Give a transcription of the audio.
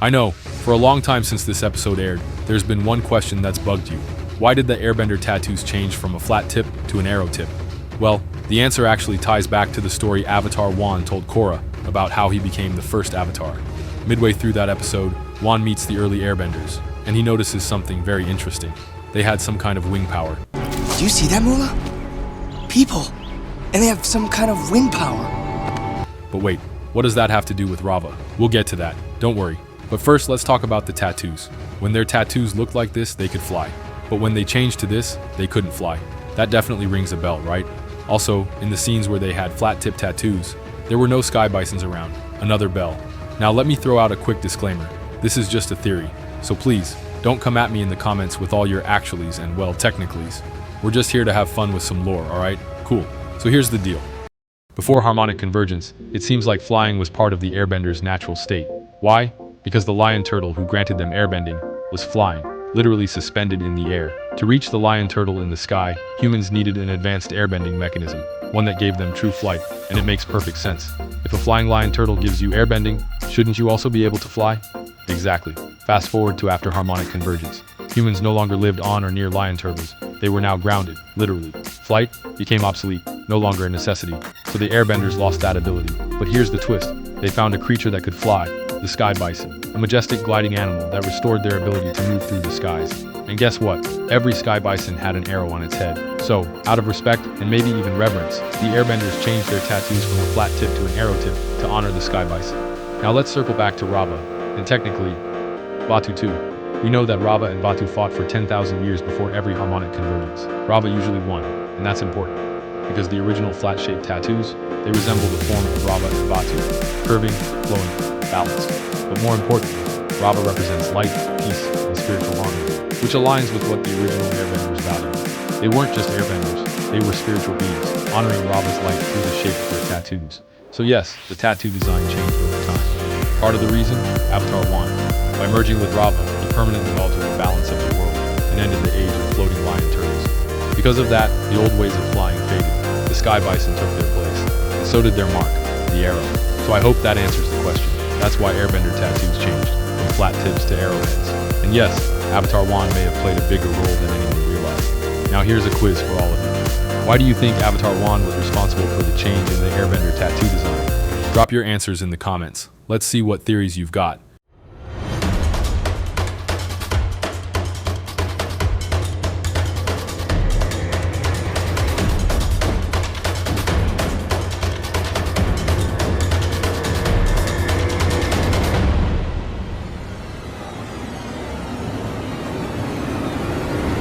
I know, for a long time since this episode aired, there's been one question that's bugged you. Why did the airbender tattoos change from a flat tip to an arrow tip? Well, the answer actually ties back to the story Avatar Wan told Korra about how he became the first Avatar. Midway through that episode, Wan meets the early airbenders, and he notices something very interesting. They had some kind of wing power. Do you see that, Moolah? People! And they have some kind of wind power. But wait, what does that have to do with Raava? We'll get to that, don't worry. But first, let's talk about the tattoos. When their tattoos looked like this, they could fly. But when they changed to this, they couldn't fly. That definitely rings a bell, right? Also, in the scenes where they had flat-tip tattoos, there were no sky bisons around. Another bell. Now let me throw out a quick disclaimer. This is just a theory, so please, don't come at me in the comments with all your actuallys and, well, technicallys. We're just here to have fun with some lore, alright? Cool. So here's the deal. Before harmonic convergence, it seems like flying was part of the airbenders' natural state. Why? Because the lion turtle who granted them airbending was flying, literally suspended in the air. To reach the lion turtle in the sky, humans needed an advanced airbending mechanism, one that gave them true flight, and it makes perfect sense. If a flying lion turtle gives you airbending, shouldn't you also be able to fly? Exactly. Fast forward to after harmonic convergence. Humans no longer lived on or near lion turtles. They were now grounded, literally. Flight became obsolete, no longer a necessity, so the airbenders lost that ability. But here's the twist. They found a creature that could fly, the sky bison, a majestic gliding animal that restored their ability to move through the skies. And guess what? Every sky bison had an arrow on its head. So, out of respect and maybe even reverence, the airbenders changed their tattoos from a flat tip to an arrow tip to honor the sky bison. Now let's circle back to Raava, and technically, Vaatu too. We know that Raava and Vaatu fought for 10,000 years before every harmonic convergence. Raava usually won, and that's important, because the original flat-shaped tattoos, they resemble the form of Raava and Vaatu, curving, flowing, balanced. But more importantly, Raava represents light, peace, and spiritual harmony, which aligns with what the original airbenders valued. They weren't just airbenders, they were spiritual beings, honoring Raava's light through the shape of their tattoos. So yes, the tattoo design changed over time. Part of the reason? Avatar Wan. By merging with Raava, he permanently altered the balance of the world and ended the age of floating lion turtles. Because of that, the old ways of flying faded. The sky bison took their place, and so did their mark, the arrow. So I hope that answers the question. That's why airbender tattoos changed, from flat tips to arrowheads. And yes, Avatar Wan may have played a bigger role than anyone realized. Now here's a quiz for all of you. Why do you think Avatar Wan was responsible for the change in the airbender tattoo design? Drop your answers in the comments. Let's see what theories you've got.